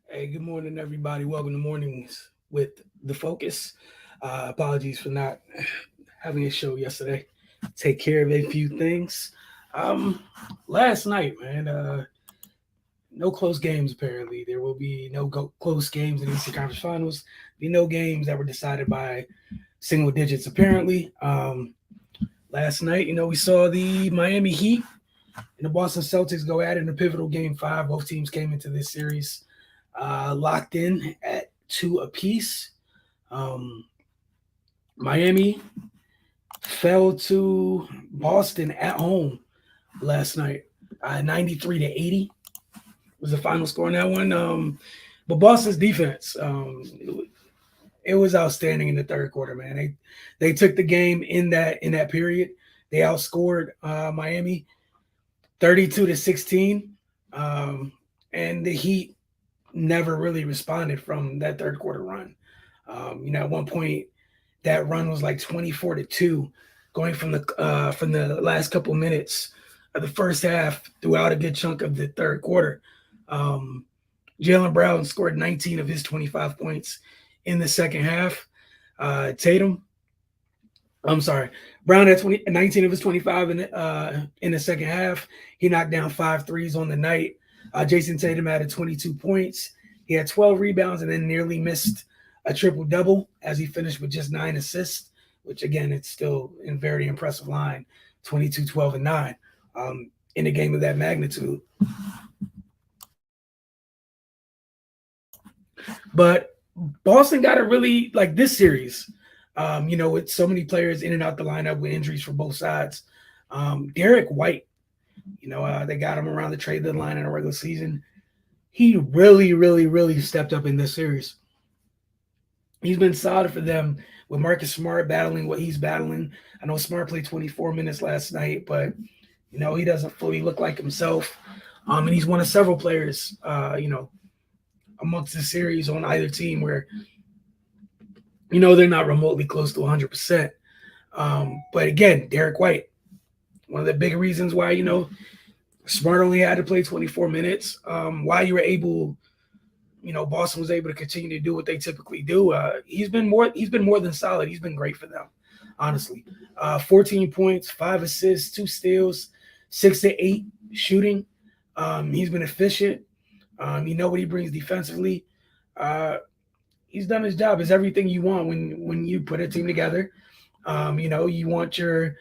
Hey, good morning, everybody. Welcome to Mornings with the Focus. Apologies for not having a show yesterday. Take care of a few things. Um, Last night, man, no close games. Apparently, there will be no close games in the Eastern Conference Finals. Be no games that were decided by single digits. Apparently, last night, we saw the Miami Heat and the Boston Celtics go at it in a pivotal game five. Both teams came into this series locked in at two apiece. Um, Miami fell to Boston at home last night. 93 to 80 was the final score in that one. But Boston's defense, it was outstanding in the third quarter, man. They took the game in that period. They outscored Miami 32 to 16. Um, and the Heat never really responded from that third quarter run. At one point that run was like 24-2, going from the last couple minutes of the first half throughout a good chunk of the third quarter. Um, Jalen Brown scored 19 of his 25 points in the second half. Tatum, I'm sorry, Brown had 19 of his 25 in the second half. He knocked down five threes on the night. Jason Tatum added 22 points. He had 12 rebounds and then nearly missed a triple double as he finished with just 9 assists, which again, it's still in very impressive line 22, 12, and 9 in a game of that magnitude. But Boston got a really like this series, with so many players in and out the lineup with injuries for both sides. Derek White, they got him around the trade deadline in a regular season. He really, really, really stepped up in this series. He's been solid for them with Marcus Smart battling what he's battling. I know Smart played 24 minutes last night, but he doesn't fully look like himself. And he's one of several players, amongst the series on either team where they're not remotely close to 100%. But again, Derek White, one of the big reasons why Smart only had to play 24 minutes. Why you were able Boston was able to continue to do what they typically do. He's been more than solid. He's been great for them, honestly. 14 points, 5 assists, 2 steals, 6 to 8 shooting. He's been efficient. You know what he brings defensively. Uh, he's done his job. It's everything you want when you put a team together. You want your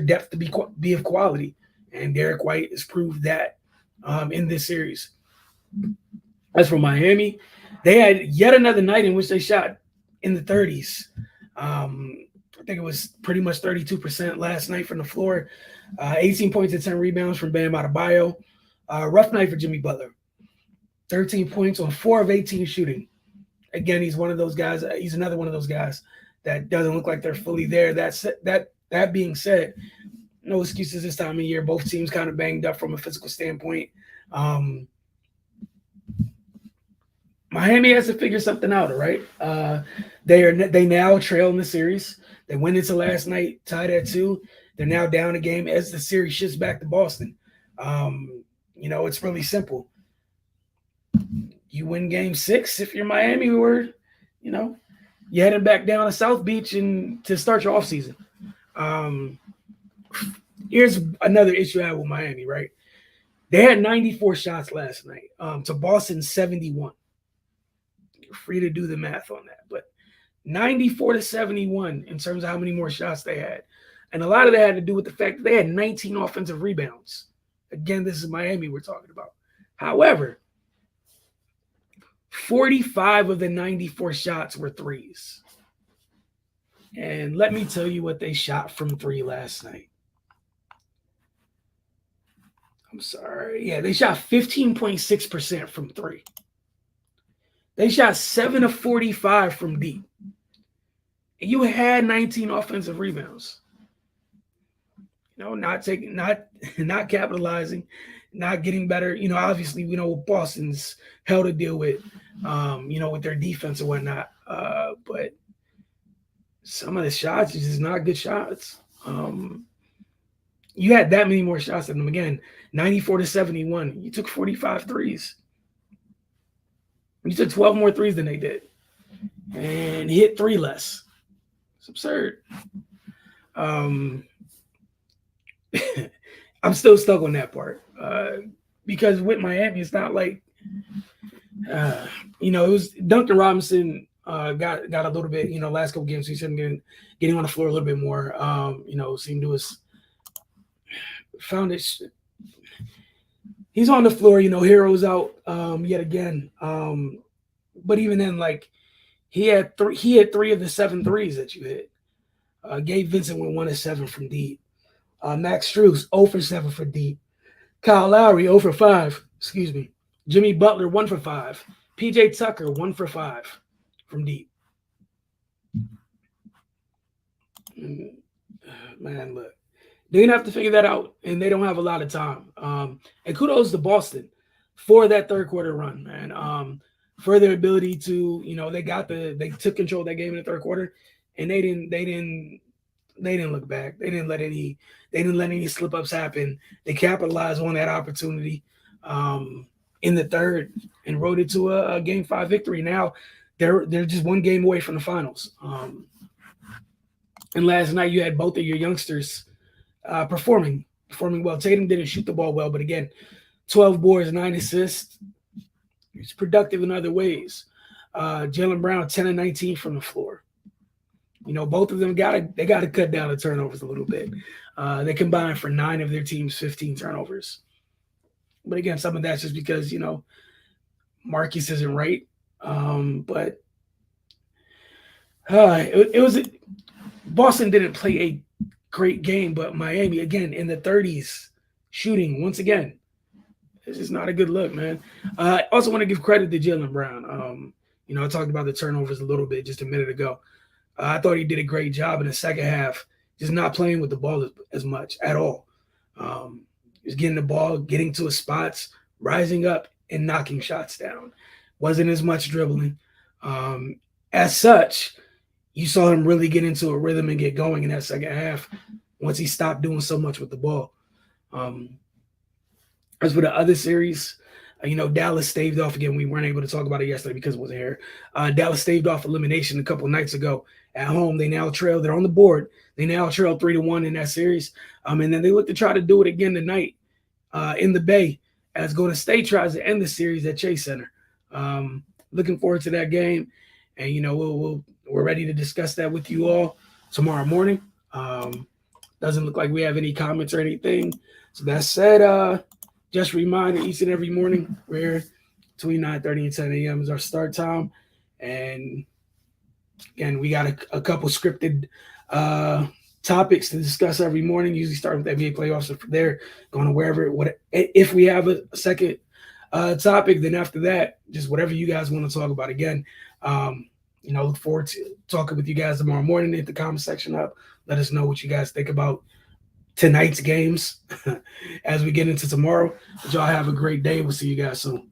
depth to be of quality, and Derek White has proved that in this series. As for Miami, they had yet another night in which they shot in the 30s. I think it was pretty much 32% last night from the floor. 18 points and 10 rebounds from Bam Adebayo. Rough night for Jimmy Butler. 13 points on 4 of 18 shooting. Again, he's one of those guys. He's another one of those guys that doesn't look like they're fully there. That being said, no excuses this time of year. Both teams kind of banged up from a physical standpoint. Um, Miami has to figure something out, all right? They now trail in the series. They went into last night tied at 2. They're now down a game as the series shifts back to Boston. It's really simple. You win game 6 if you're Miami, or you know you're heading back down to South Beach and to start your offseason. Um, Here's another issue I have with Miami, right? They had 94 shots last night to Boston's 71. You're free to do the math on that, but 94 to 71 in terms of how many more shots they had. And a lot of that had to do with the fact that they had 19 offensive rebounds. Again, this is Miami we're talking about. However, 45 of the 94 shots were threes. And let me tell you what they shot from three last night. I'm sorry. Yeah, they shot 15.6% from three. They shot 7 of 45 from deep. And you had 19 offensive rebounds. Not capitalizing, not getting better. Obviously, we know Boston's hell to deal with, with their defense and whatnot. But some of the shots are just not good shots. You had that many more shots than them. Again, 94 to 71. You took 45 threes. He took 12 more threes than they did, and hit 3 less. It's absurd. Um, I'm still stuck on that part because with Miami, it's not like uh, it was Duncan Robinson got a little bit. Last couple games he's getting on the floor a little bit more. Seemed to us found it. He's on the floor. Heroes out yet again. But even then, like he had 3 of the 7 threes that you hit. Gabe Vincent went 1 of 7 from deep. Max Strus 0 for 7 for deep. Kyle Lowry 0 for 5. Excuse me. Jimmy Butler 1 for 5. PJ Tucker 1 for 5 from deep. Man, look, they're gonna have to figure that out, and they don't have a lot of time. And kudos to Boston for that third quarter run, man. For their ability to, they took control of that game in the third quarter, and they didn't look back. They didn't let any slip ups happen. They capitalized on that opportunity in the third and rode it to a Game 5 victory. Now they're just one game away from the finals. And last night you had both of your youngsters performing well. Tatum didn't shoot the ball well, but again, 12 boards, 9 assists. He's productive in other ways. Jaylen Brown 10 and 19 from the floor. Both of them got to cut down the turnovers a little bit. They combined for 9 of their team's 15 turnovers. But again, some of that's just because, Marcus isn't right. But it was Boston didn't play a great game, but Miami, again, in the 30s, shooting once again. This is not a good look, man. I also want to give credit to Jaylen Brown. I talked about the turnovers a little bit just a minute ago. I thought he did a great job in the second half, just not playing with the ball as much at all. Just getting the ball, getting to his spots, rising up, and knocking shots down. Wasn't as much dribbling. As such, you saw him really get into a rhythm and get going in that second half once he stopped doing so much with the ball. As for the other series, Dallas staved off again. We weren't able to talk about it yesterday because it wasn't here. Dallas staved off elimination a couple of nights ago at home. They now trail. They're on the board. They now trail 3-1 in that series. And then they look to try to do it again tonight in the Bay as Golden State tries to end the series at Chase Center. Looking forward to that game. And, we're ready to discuss that with you all tomorrow morning. Doesn't look like we have any comments or anything. So that said, just a reminder, each and every morning, we're between 9:30 and 10 a.m. is our start time. And again, we got a couple scripted topics to discuss every morning, usually starting with NBA playoffs. And from there, going to wherever. If we have a second topic, then after that, just whatever you guys want to talk about. Again, look forward to talking with you guys tomorrow morning. Hit the comment section up. Let us know what you guys think about tonight's games as we get into tomorrow. But y'all have a great day. We'll see you guys soon.